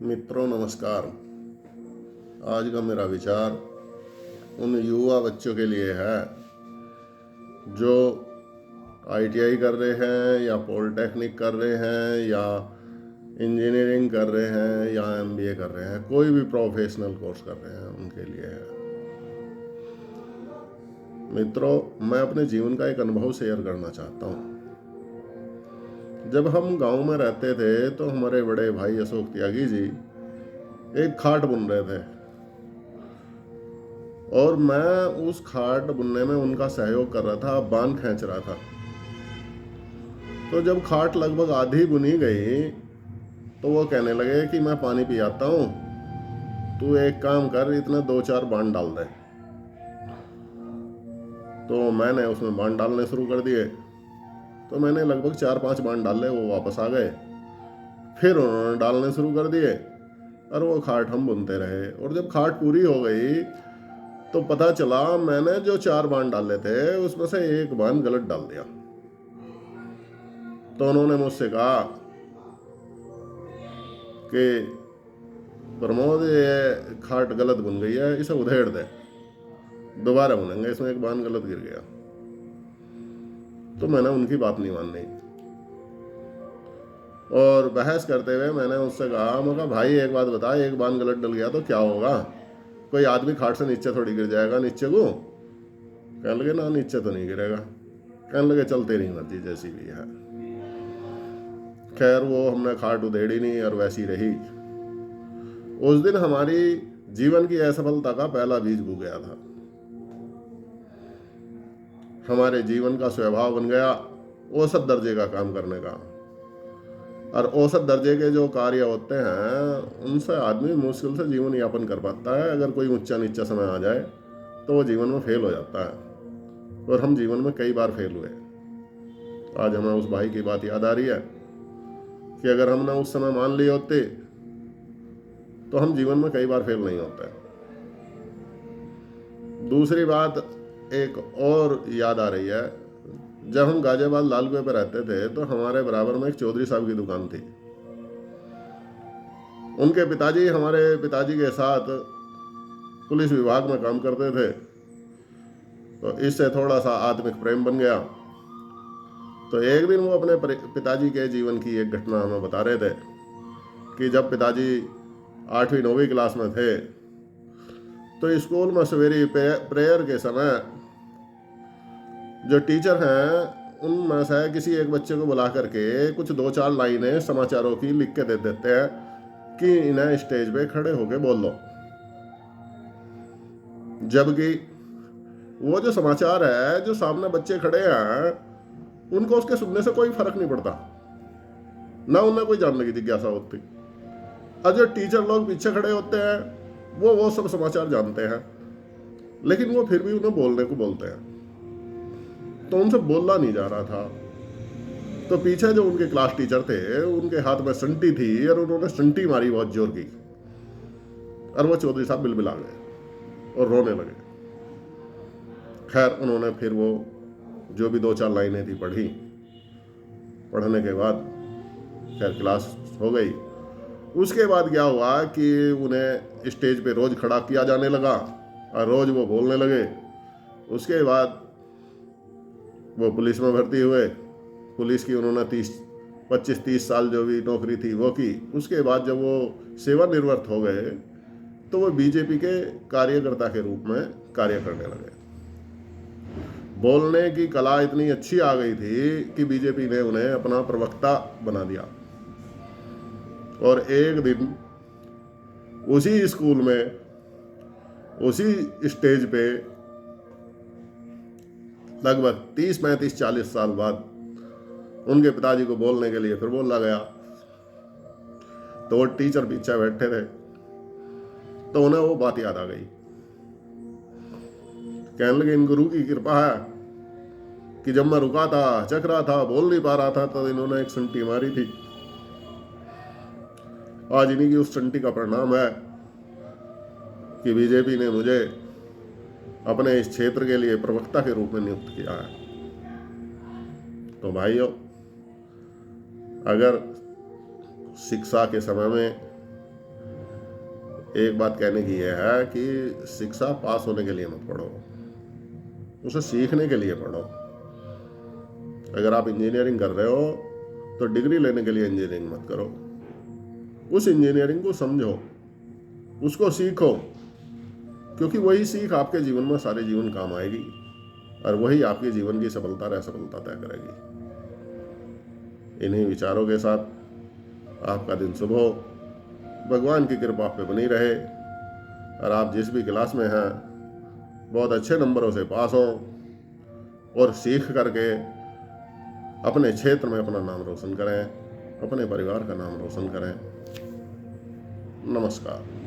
मित्रों नमस्कार। आज का मेरा विचार उन युवा बच्चों के लिए है जो आईटीआई कर रहे हैं या पॉलिटेक्निक कर रहे हैं या इंजीनियरिंग कर रहे हैं या एमबीए कर रहे हैं, कोई भी प्रोफेशनल कोर्स कर रहे हैं, उनके लिए है। मित्रों, मैं अपने जीवन का एक अनुभव शेयर करना चाहता हूँ। जब हम गांव में रहते थे तो हमारे बड़े भाई अशोक त्यागी जी एक खाट बुन रहे थे और मैं उस खाट बुनने में उनका सहयोग कर रहा था, बांध खींच रहा था। तो जब खाट लगभग आधी बुनी गई तो वो कहने लगे कि मैं पानी पी आता हूँ, तू एक काम कर, इतने 2-4 बांध डाल दे। तो मैंने उसमें बांध डालने शुरू कर दिए। तो मैंने लगभग 4-5 बांध डाले, वो वापस आ गए। फिर उन्होंने डालने शुरू कर दिए और वो खाट हम बुनते रहे। और जब खाट पूरी हो गई तो पता चला मैंने जो 4 बांध डाले थे उसमें से एक बांध गलत डाल दिया। तो उन्होंने मुझसे कहा कि प्रमोद, ये खाट गलत बुन गई है, इसे उधेड़ दे, दोबारा बुनेंगे, इसमें एक बांध गलत गिर गया। तो मैंने उनकी बात नहीं मानी और बहस करते हुए मैंने उससे कहा, मैं कहा भाई एक बात बता, एक बांध गलत डल गया तो क्या होगा? कोई आदमी खाट से नीचे थोड़ी गिर जाएगा नीचे को? कहने लगे ना, नीचे तो नहीं गिरेगा। कहने लगे चल तेरी मर्जी जैसी भी है। खैर वो हमने खाट उधेड़ी नहीं और वैसी रही। उस दिन हमारी जीवन की असफलता का पहला बीज बो गया था। हमारे जीवन का स्वभाव बन गया औसत दर्जे का काम करने का। और औसत दर्जे के जो कार्य होते हैं उनसे आदमी मुश्किल से जीवन यापन कर पाता है। अगर कोई ऊंचा नीचा समय आ जाए तो वो जीवन में फेल हो जाता है। और हम जीवन में कई बार फेल हुए। आज हमें उस भाई की बात याद आ रही है कि अगर हमने उस समय मान लिए होते तो हम जीवन में कई बार फेल नहीं होते। दूसरी बात एक और याद आ रही है। जब हम गाजियाबाद लालकुएं पे रहते थे तो हमारे बराबर में एक चौधरी साहब की दुकान थी। उनके पिताजी हमारे पिताजी के साथ पुलिस विभाग में काम करते थे, तो इससे थोड़ा सा आत्मिक प्रेम बन गया। तो एक दिन वो अपने पिताजी के जीवन की एक घटना हमें बता रहे थे कि जब पिताजी 8वीं-9वीं क्लास में थे तो स्कूल में सवेरे प्रेयर के समय जो टीचर हैं उनमें से किसी एक बच्चे को बुला करके कुछ 2-4 लाइनें समाचारों की लिख के दे देते हैं कि इन्हें स्टेज पे खड़े होके बोल लो। जबकि वो जो समाचार है, जो सामने बच्चे खड़े हैं, उनको उसके सुनने से कोई फर्क नहीं पड़ता, ना उन्हें कोई जानने की जिज्ञासा होती। और जो टीचर लोग पीछे खड़े होते हैं वो सब समाचार जानते हैं, लेकिन वो फिर भी उन्हें बोलने को बोलते हैं। तो उनसे बोला नहीं जा रहा था। तो पीछे जो उनके क्लास टीचर थे उनके हाथ में संटी थी और उन्होंने संटी मारी बहुत जोर की और वो चौधरी साहब बिलबिला गए और रोने लगे। खैर उन्होंने फिर वो जो भी 2-4 लाइनें थी पढ़ी। पढ़ने के बाद खैर क्लास हो गई। उसके बाद क्या हुआ कि उन्हें स्टेज पे रोज खड़ा किया जाने लगा और रोज वो बोलने लगे। उसके बाद वो पुलिस में भर्ती हुए। पुलिस की उन्होंने 25-30 साल जो भी नौकरी थी वो की। उसके बाद जब वो सेवानिवृत्त हो गए तो वो बीजेपी के कार्यकर्ता के रूप में कार्य करने लगे। बोलने की कला इतनी अच्छी आ गई थी कि बीजेपी ने उन्हें अपना प्रवक्ता बना दिया। और एक दिन उसी स्कूल में, उसी स्टेज पे लगभग 30-35-40 साल बाद उनके पिताजी को बोलने के लिए फिर बोला गया। तो वो टीचर पीछे बैठे थे, तो उन्हें वो बात याद आ गई। कहने लगे इन गुरु की कृपा है कि जब मैं रुका था, चक रहा था, बोल नहीं पा रहा था, तो इन्होंने एक संटी मारी थी। आज इन्हीं की उस संटी का परिणाम है कि बीजेपी ने मुझे अपने इस क्षेत्र के लिए प्रवक्ता के रूप में नियुक्त किया है। तो भाइयों, अगर शिक्षा के समय में एक बात कहने की यह है कि शिक्षा पास होने के लिए मत पढ़ो, उसे सीखने के लिए पढ़ो। अगर आप इंजीनियरिंग कर रहे हो तो डिग्री लेने के लिए इंजीनियरिंग मत करो, उस इंजीनियरिंग को समझो, उसको सीखो, क्योंकि वही सीख आपके जीवन में सारे जीवन काम आएगी और वही आपके जीवन की सफलता और असफलता तय करेगी। इन्हीं विचारों के साथ आपका दिन शुभ हो, भगवान की कृपा आप पे बनी रहे और आप जिस भी क्लास में हैं बहुत अच्छे नंबरों से पास हो और सीख करके अपने क्षेत्र में अपना नाम रोशन करें, अपने परिवार का नाम रोशन करें। नमस्कार।